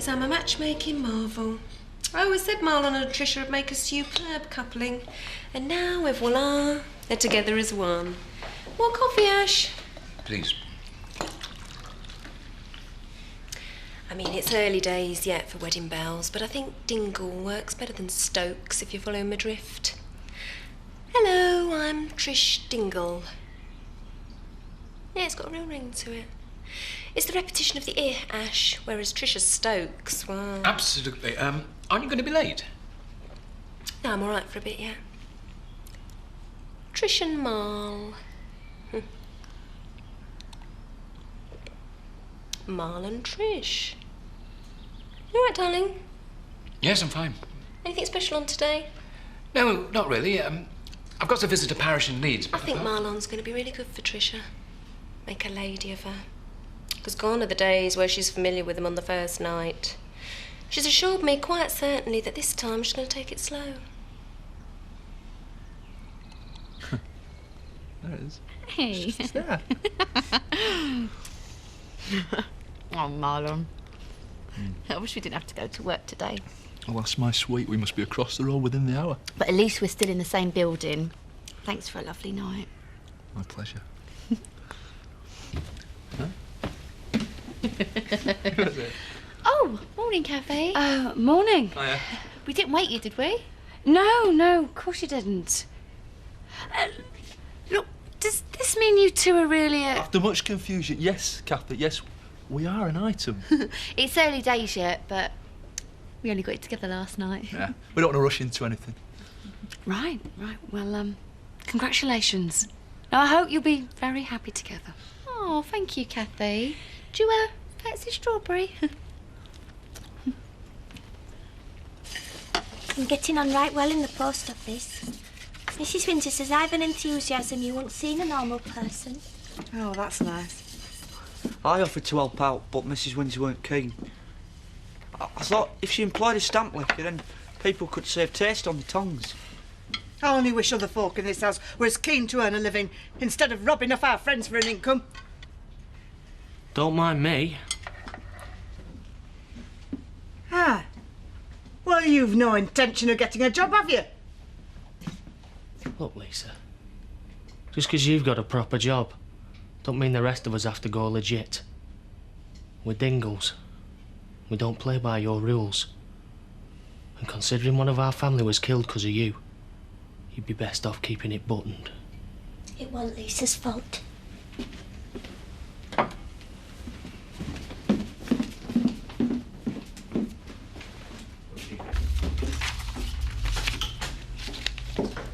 means I'm a matchmaking marvel. I always said Marlon and Tricia would make a superb coupling. And now, voila, they're together as one. More coffee, Ash? Please. I mean, it's early days yet for wedding bells, but I think Dingle works better than Stokes, if you follow my drift. Hello, I'm Trish Dingle. Yeah, it's got a real ring to it. It's the repetition of the I, Ash, whereas Trisha Stokes, well... Absolutely. Aren't you going to be late? No, I'm all right for a bit, yeah. Trish and Marl. Marl and Trish. You all right, darling? Yes, I'm fine. Anything special on today? No, not really. I've got to visit a parish in Leeds. I think Marlon's going to be really good for Tricia. Make a lady of her. Because gone are the days where she's familiar with him on the first night. She's assured me quite certainly that this time she's going to take it slow. There it is. Hey. It's there. Oh, Marlon. I wish we didn't have to go to work today. Oh, that's my sweet. We must be across the road within the hour. But at least we're still in the same building. Thanks for a lovely night. My pleasure. Oh, morning, Cafe. Morning. Hiya. We didn't wake you, did we? No, of course you didn't. Look, does this mean you two are really After much confusion, yes, Kathy, yes, we are an item. It's early days yet, but we only got it together last night. Yeah, we don't want to rush into anything. Right. Well, congratulations. Now, I hope you'll be very happy together. Oh, thank you, Kathy. Do you fancy strawberry? I'm getting on right well in the post office. Mrs. Winter says I've an enthusiasm you won't see in a normal person. Oh, that's nice. I offered to help out, but Mrs. Windsor weren't keen. I thought if she employed a stamp licker, then people could save taste on the tongues. I only wish other folk in this house were as keen to earn a living instead of robbing off our friends for an income. Don't mind me. Ah. Well, you've no intention of getting a job, have you? Look, Lisa. Just 'cause you've got a proper job, don't mean the rest of us have to go legit. We're Dingles. We don't play by your rules. And considering one of our family was killed 'cause of you, you'd be best off keeping it buttoned. It wasn't Lisa's fault.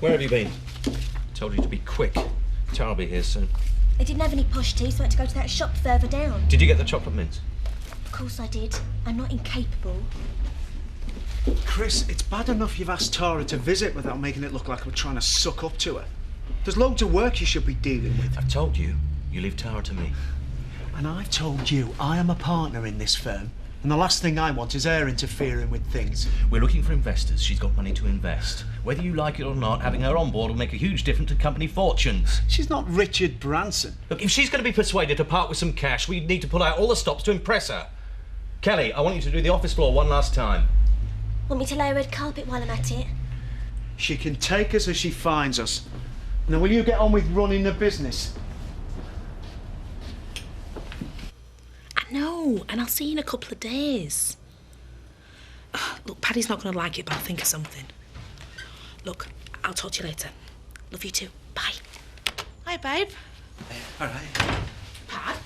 Where have you been? Told you to be quick. Tara will be here soon. I didn't have any posh tea, so I had to go to that shop further down. Did you get the chocolate mints? Of course I did. I'm not incapable. Chris, it's bad enough you've asked Tara to visit without making it look like we're trying to suck up to her. There's loads of work you should be dealing with. I've told you, you leave Tara to me. And I've told you I am a partner in this firm, and the last thing I want is her interfering with things. We're looking for investors. She's got money to invest. Whether you like it or not, having her on board will make a huge difference to company fortunes. She's not Richard Branson. Look, if she's going to be persuaded to part with some cash, we need to pull out all the stops to impress her. Kelly, I want you to do the office floor one last time. Want me to lay a red carpet while I'm at it? She can take us as she finds us. Now, will you get on with running the business? I know, and I'll see you in a couple of days. Look, Paddy's not going to like it, but I'll think of something. Look, I'll talk to you later. Love you too. Bye. Hi, babe. All right. Pad,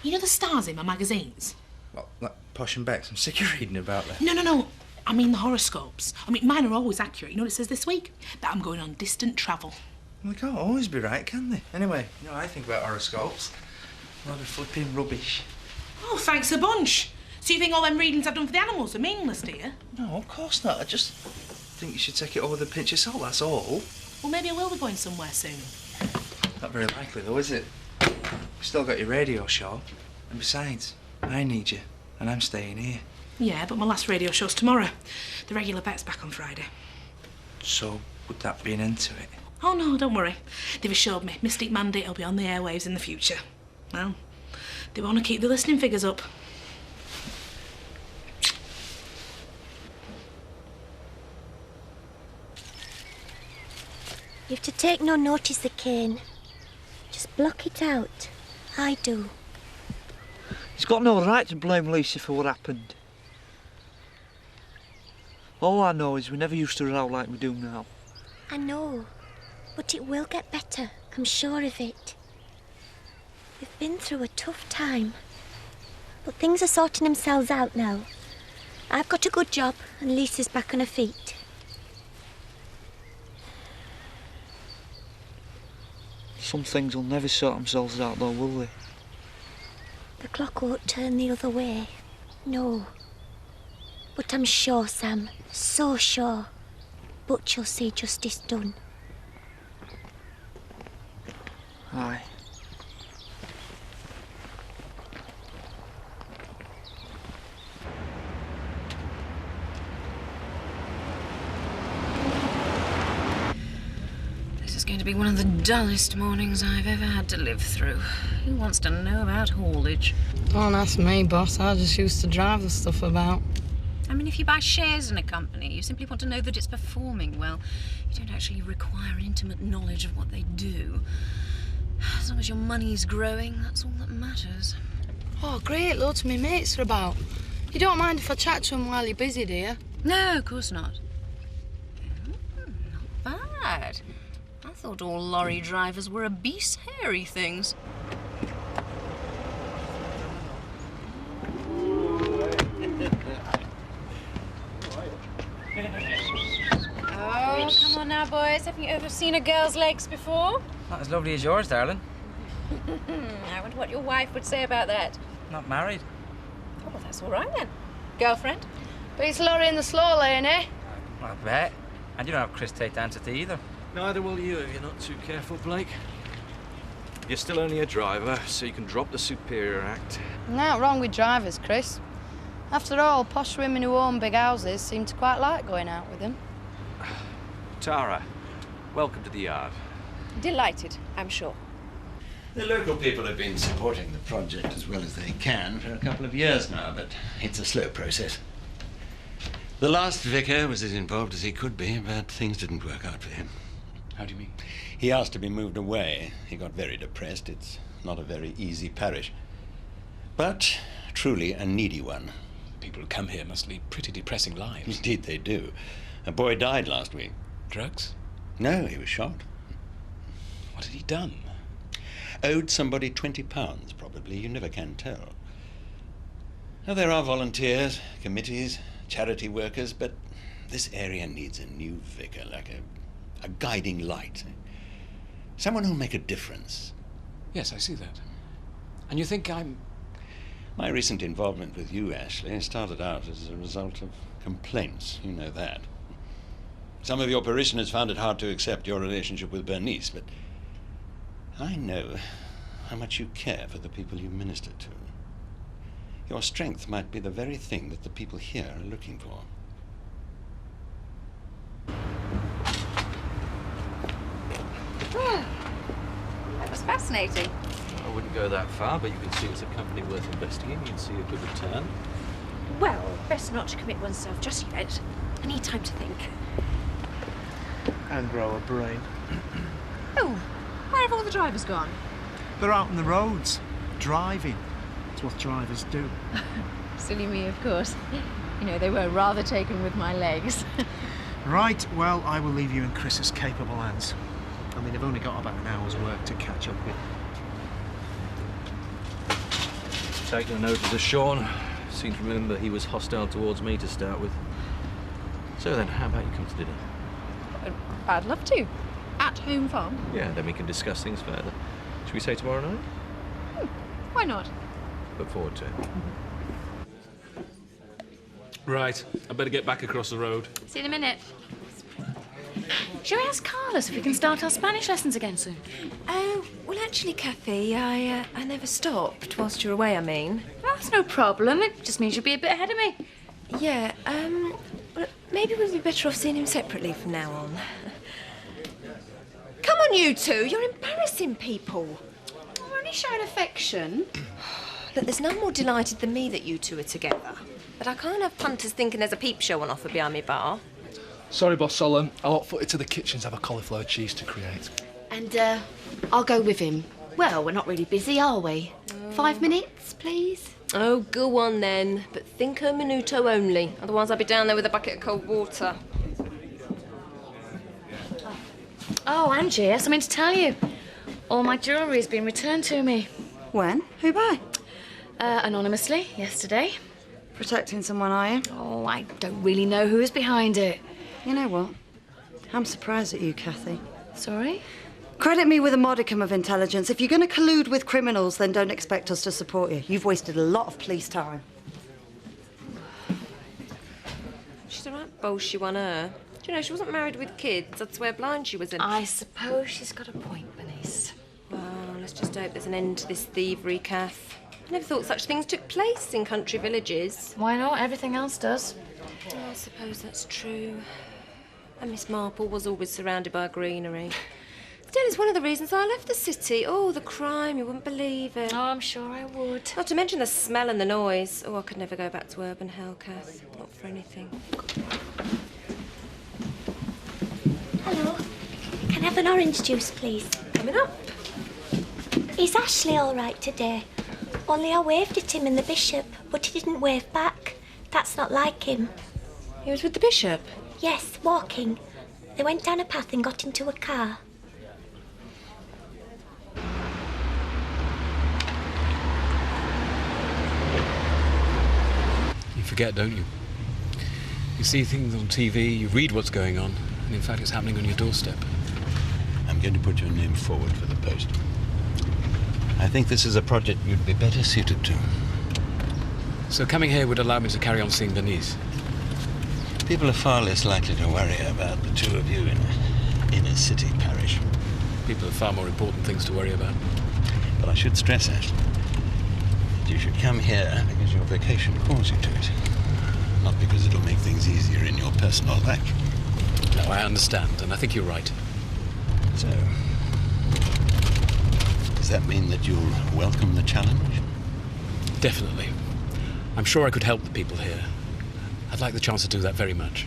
you know the stars in my magazines? What, like Posh and Becks? I'm sick of reading about them. No. I mean the horoscopes. I mean, mine are always accurate. You know what it says this week? That I'm going on distant travel. Well, they can't always be right, can they? Anyway, you know, I think about horoscopes. A lot of flipping rubbish. Oh, thanks a bunch. So you think all them readings I've done for the animals are meaningless, do you? No, of course not. I just think you should take it all with a pinch of salt, that's all. Well, maybe I will be going somewhere soon. Not very likely, though, is it? You've still got your radio show. And besides, I need you, and I'm staying here. Yeah, but my last radio show's tomorrow. The regular bet's back on Friday. So, would that be an end to it? Oh, no, don't worry. They've assured me Mystic Mandate will be on the airwaves in the future. Well, they want to keep the listening figures up. You've to take no notice the cane. Just block it out. I do. He's got no right to blame Lisa for what happened. All I know is we never used to row like we do now. I know, but it will get better. I'm sure of it. We've been through a tough time, but things are sorting themselves out now. I've got a good job and Lisa's back on her feet. Some things will never sort themselves out though, will they? The clock won't turn the other way. No. But I'm sure, Sam. So sure. But you'll see justice done. Aye. This is going to be one of the dullest mornings I've ever had to live through. Who wants to know about haulage? Don't ask me, boss. I just used to drive the stuff about. I mean, if you buy shares in a company, you simply want to know that it's performing well. You don't actually require intimate knowledge of what they do. As long as your money's growing, that's all that matters. Oh, great. Loads of me mates are about. You don't mind if I chat to them while you're busy, do you? No, of course not. Not bad. I thought all lorry drivers were obese, hairy things. Oh, come on now, boys. Have you ever seen a girl's legs before? Not as lovely as yours, darling. I wonder what your wife would say about that. Not married. Oh, well, that's all right then. Girlfriend? Beats lorry in the slow lane, eh? I bet. And you don't have Chris Tate to answer to either. Neither will you if you're not too careful, Blake. You're still only a driver, so you can drop the superior act. Nothing wrong with drivers, Chris. After all, posh women who own big houses seem to quite like going out with them. Tara, welcome to the yard. Delighted, I'm sure. The local people have been supporting the project as well as they can for a couple of years now, but it's a slow process. The last vicar was as involved as he could be, but things didn't work out for him. How do you mean? He asked to be moved away. He got very depressed. It's not a very easy parish. But truly a needy one. People who come here must lead pretty depressing lives. Indeed they do. A boy died last week. Drugs? No, he was shot. What had he done? Owed somebody £20, probably. You never can tell. Now, there are volunteers, committees, charity workers, but this area needs a new vicar, like a guiding light. Someone who'll make a difference. Yes, I see that. And you think I'm... My recent involvement with you, Ashley, started out as a result of complaints. You know that. Some of your parishioners found it hard to accept your relationship with Bernice, but I know how much you care for the people you minister to. Your strength might be the very thing that the people here are looking for. That was fascinating. I wouldn't go that far, but you can see it's a company worth investing in. You'd see a good return. Well, best not to commit oneself just yet. I need time to think. And grow a brain. Oh, where have all the drivers gone? They're out on the roads, driving. It's what drivers do. Silly me, of course. You know, they were rather taken with my legs. Right, well, I will leave you in Chris's capable hands. I mean, they've only got about an hour's work to catch up with. Taking a notice of Sean. Seem to remember he was hostile towards me to start with. So then, how about you come to dinner? I'd love to. At Home Farm? Yeah, then we can discuss things further. Should we say tomorrow night? Why not? Look forward to it. Right, I better get back across the road. See you in a minute. Shall we ask Carlos if we can start our Spanish lessons again soon? Oh, well, actually, Kathy, I never stopped whilst you were away, I mean. That's no problem. It just means you'll be a bit ahead of me. Yeah, well, maybe we'd be better off seeing him separately from now on. Come on, you two, you're embarrassing people. We're only showing affection. Look, there's none more delighted than me that you two are together. But I can't have punters thinking there's a peep show on offer behind me bar. Sorry, boss, I'll hot foot it to the kitchen to have a cauliflower cheese to create. And I'll go with him. Well, we're not really busy, are we? 5 minutes, please? Oh, go on then. But think a minuto only. Otherwise I'll be down there with a bucket of cold water. Oh, Angie, I have something to tell you. All my jewellery's been returned to me. When? Who by? Anonymously, yesterday. Protecting someone, are you? Oh, I don't really know who is behind it. You know what? I'm surprised at you, Kathy. Sorry? Credit me with a modicum of intelligence. If you're going to collude with criminals, then don't expect us to support you. You've wasted a lot of police time. She's a right bullshit on her. Do you know, she wasn't married with kids. I'd swear blind she was in. I suppose she's got a point, Bernice. Well, let's just hope there's an end to this thievery, Kath. I never thought such things took place in country villages. Why not? Everything else does. Oh, I suppose that's true. And Miss Marple was always surrounded by greenery. Still, it's one of the reasons I left the city. Oh, the crime, you wouldn't believe it. Oh, I'm sure I would. Not to mention the smell and the noise. Oh, I could never go back to urban hell, Kath. Not for anything. Hello. Can I have an orange juice, please? Coming up. Is Ashley all right today? Only I waved at him and the bishop, but he didn't wave back. That's not like him. He was with the bishop? Yes, walking. They went down a path and got into a car. You forget, don't you? You see things on TV, you read what's going on, and in fact it's happening on your doorstep. I'm going to put your name forward for the post. I think this is a project you'd be better suited to. So coming here would allow me to carry on seeing Bernice? People are far less likely to worry about the two of you in a inner-city parish. People have far more important things to worry about. But I should stress, Ashley, that you should come here because your vocation calls you to it. Not because it'll make things easier in your personal life. No, I understand, and I think you're right. So, does that mean that you'll welcome the challenge? Definitely. I'm sure I could help the people here. I'd like the chance to do that very much.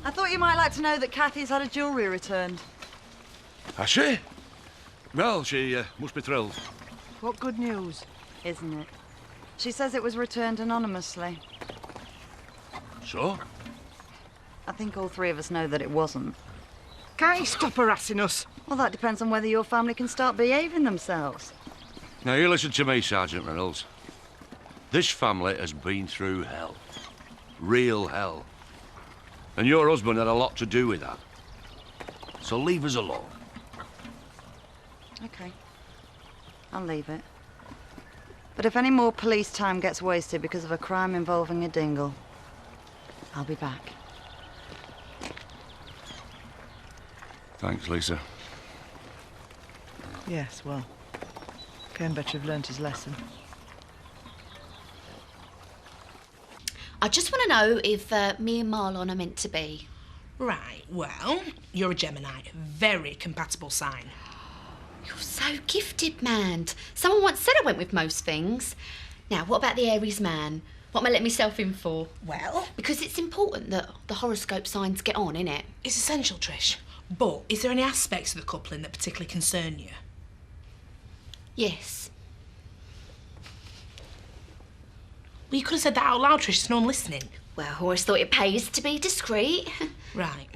I thought you might like to know that Kathy's had her jewellery returned. Has she? Well, she must be thrilled. What good news, isn't it? She says it was returned anonymously. So? I think all three of us know that it wasn't. Can't you stop harassing us? Well, that depends on whether your family can start behaving themselves. Now, you listen to me, Sergeant Reynolds. This family has been through hell. Real hell. And your husband had a lot to do with that. So leave us alone. OK. I'll leave it. But if any more police time gets wasted because of a crime involving a dingle, I'll be back. Thanks, Lisa. Yes, well, Ken better have learnt his lesson. I just want to know if me and Marlon are meant to be. Right, well, you're a Gemini. Very compatible sign. You're so gifted, man. Someone once said I went with most things. Now, what about the Aries man? What am I letting myself in for? Well? Because it's important that the horoscope signs get on, innit? It's essential, Trish. But is there any aspects of the coupling that particularly concern you? Yes. Well, you could have said that out loud, Trish. There's no one listening. Well, I always thought it pays to be discreet. Right.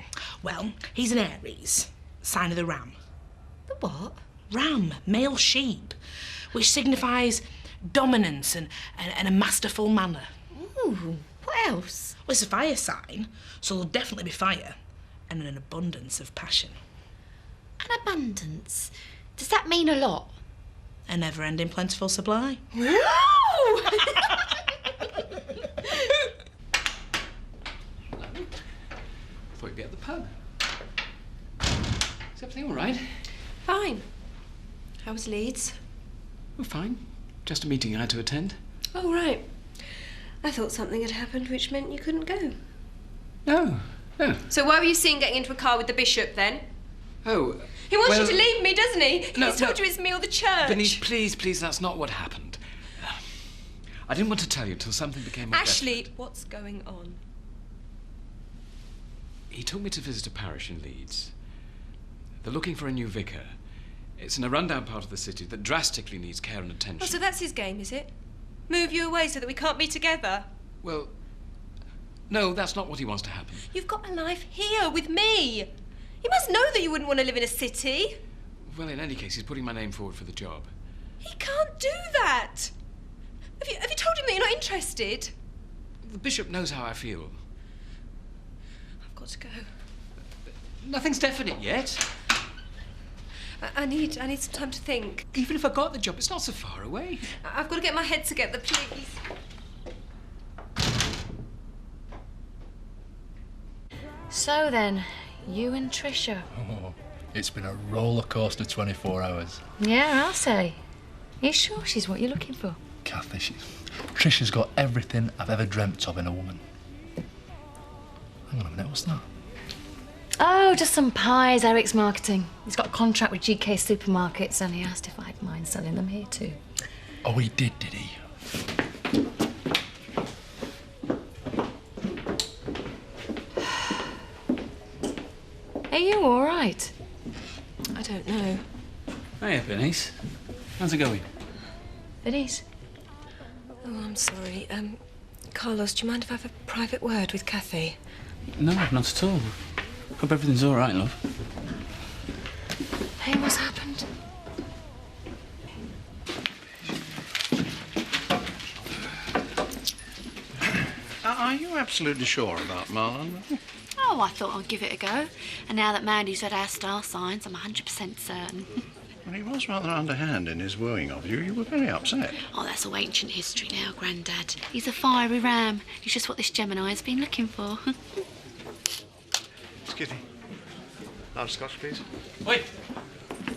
Well, he's an Aries. Sign of the ram. The what? Ram, male sheep, which signifies dominance and a masterful manner. Ooh, what else? Well, it's a fire sign, so there'll definitely be fire and an abundance of passion. An abundance? Does that mean a lot? A never-ending plentiful supply. Thought you'd be at the pub. Is everything all right? Fine. How was Leeds? Oh, fine. Just a meeting I had to attend. Oh, right. I thought something had happened which meant you couldn't go. No, no. So why were you seen getting into a car with the bishop then? Oh. He wants well, you to leave me, doesn't he? No, He's told you it's me or the church. Bernice, please, that's not what happened. I didn't want to tell you till something became more Ashley, definite. what's going on? He took me to visit a parish in Leeds. They're looking for a new vicar. It's in a rundown part of the city that drastically needs care and attention. Oh, so that's his game, is it? Move you away so that we can't be together? Well, no, that's not what he wants to happen. You've got a life here with me. He must know that you wouldn't want to live in a city. Well, in any case, he's putting my name forward for the job. He can't do that. Have you told him that you're not interested? The bishop knows how I feel. I've got to go. Nothing's definite yet. I need some time to think. Even if I got the job, it's not so far away. I've got to get my head together, please. So then, you and Trisha. Oh, it's been a roller coaster 24 hours. Yeah, I'll say. Are you sure she's what you're looking for? Kathy, Trisha's got everything I've ever dreamt of in a woman. Hang on a minute, what's that? Oh, just some pies Eric's marketing. He's got a contract with GK Supermarkets and he asked if I'd mind selling them here too. Oh, he did he? Are you all right? I don't know. Hiya, Bernice. How's it going? Bernice? Oh, I'm sorry. Carlos, do you mind if I have a private word with Kathy? No, not at all. Hope everything's all right, love. Hey, what's happened? Are you absolutely sure about Marlon? Oh, I thought I'd give it a go. And now that Mandy's read our star signs, I'm 100% certain. Well, he was rather underhand in his wooing of you. You were very upset. Oh, that's all ancient history now, Grandad. He's a fiery ram. He's just what this Gemini's been looking for. Excuse me. Large scotch, please. Wait!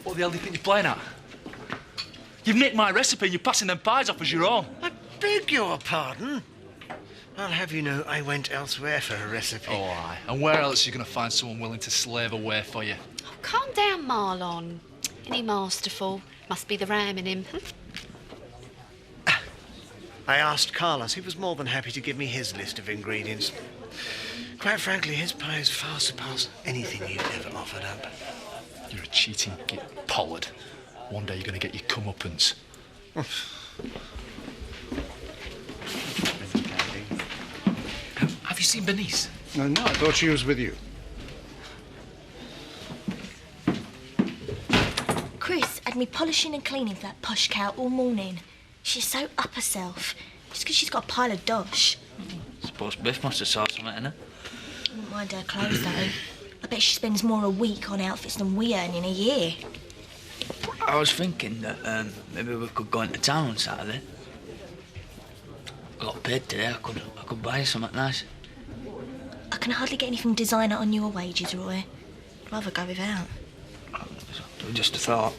What the hell do you think you're playing at? You've nicked my recipe and you're passing them pies off as your own. I beg your pardon. I'll have you know I went elsewhere for a recipe. Oh, aye. And where else are you going to find someone willing to slave away for you? Oh, calm down, Marlon. Isn't he masterful? Must be the ram in him. I asked Carlos. He was more than happy to give me his list of ingredients. Quite frankly, his pies far surpass anything you've ever offered up. You're a cheating git, Pollard. One day you're going to get your comeuppance. Have you seen Bernice? No, I thought she was with you. Chris had me polishing and cleaning for that posh cow all morning. She's so up herself, just because she's got a pile of dosh. Suppose Biff must have saw something in her. I wouldn't mind her clothes, though. I bet she spends more a week on outfits than we earn in a year. I was thinking that maybe we could go into town on Saturday. I got paid today. I could buy you something nice. I can hardly get anything designer on your wages, Roy. I'd rather go without. Just a thought.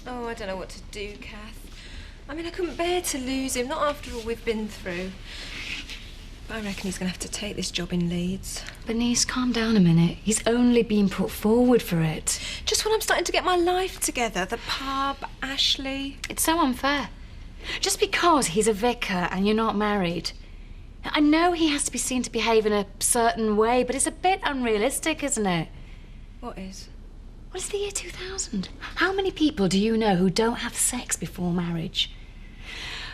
Oh, I don't know what to do, Kath. I mean, I couldn't bear to lose him, not after all we've been through. But I reckon he's going to have to take this job in Leeds. Bernice, calm down a minute. He's only been put forward for it. Just when I'm starting to get my life together. The pub, Ashley. It's so unfair. Just because he's a vicar and you're not married. I know he has to be seen to behave in a certain way, but it's a bit unrealistic, isn't it? What is? Well, it's the year 2000. How many people do you know who don't have sex before marriage?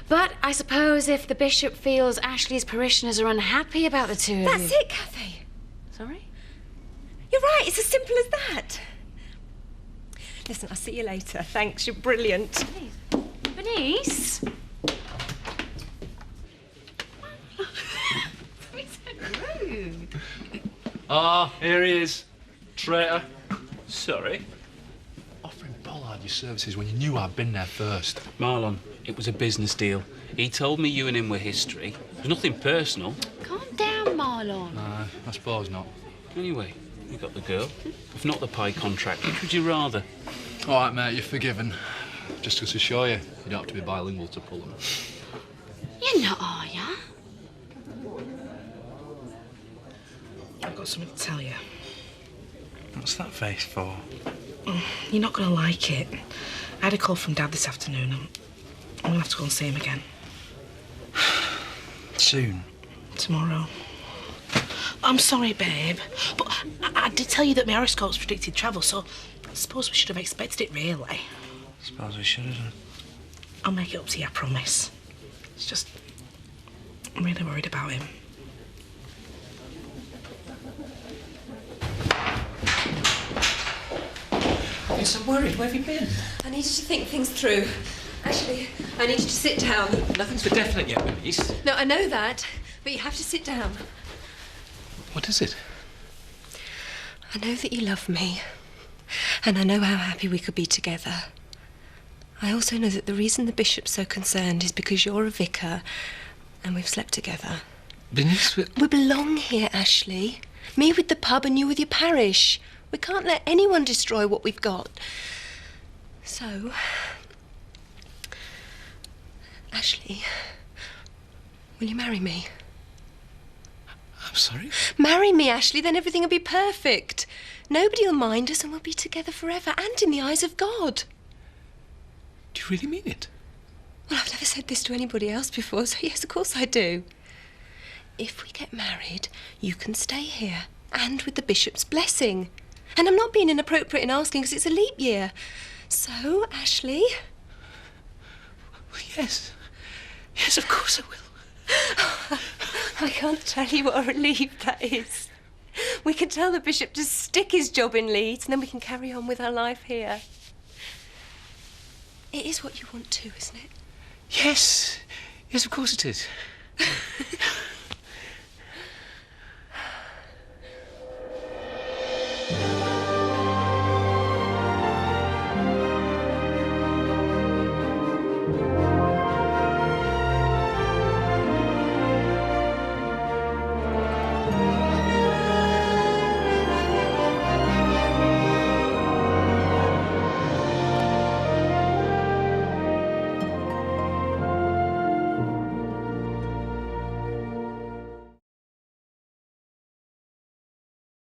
But I suppose if the bishop feels Ashley's parishioners are unhappy about the two of you... That's it, Kathy. Sorry? You're right, it's as simple as that. Listen, I'll see you later. Thanks, you're brilliant. Bernice? Ah, here he is. Traitor. Sorry. Offering Pollard your services when you knew I'd been there first. Marlon, it was a business deal. He told me you and him were history. There's nothing personal. Calm down, Marlon. Nah, I suppose not. Anyway, you got the girl. If not the pie contract, which would you rather? All right, mate, you're forgiven. Just to show you, you don't have to be bilingual to pull them. You're not, are ya? I've got something to tell you. What's that face for? You're not going to like it. I had a call from Dad this afternoon. I'm going to have to go and see him again. Soon? Tomorrow. I'm sorry, babe, but I did tell you that my horoscopes predicted travel, so I suppose we should have expected it, really. Suppose we should have done. I'll make it up to you, I promise. It's just... I'm really worried about him. I've been so worried. Where have you been? I needed to think things through. Actually, I needed to sit down. Nothing's for definite yet, Bernice. No, I know that, but you have to sit down. What is it? I know that you love me, and I know how happy we could be together. I also know that the reason the bishop's so concerned is because you're a vicar, and we've slept together. Bernice, we belong here, Ashley. Me with the pub and you with your parish. We can't let anyone destroy what we've got. So, Ashley, will you marry me? I'm sorry? Marry me, Ashley, then everything will be perfect. Nobody will mind us and we'll be together forever, and in the eyes of God. Do you really mean it? Well, I've never said this to anybody else before, so yes, of course I do. If we get married, you can stay here, and with the bishop's blessing. And I'm not being inappropriate in asking because it's a leap year. So, Ashley? Well, yes. Yes, of course I will. I can't tell you what a relief that is. We can tell the bishop to stick his job in Leeds and then we can carry on with our life here. It is what you want too, isn't it? Yes. Yes, of course it is.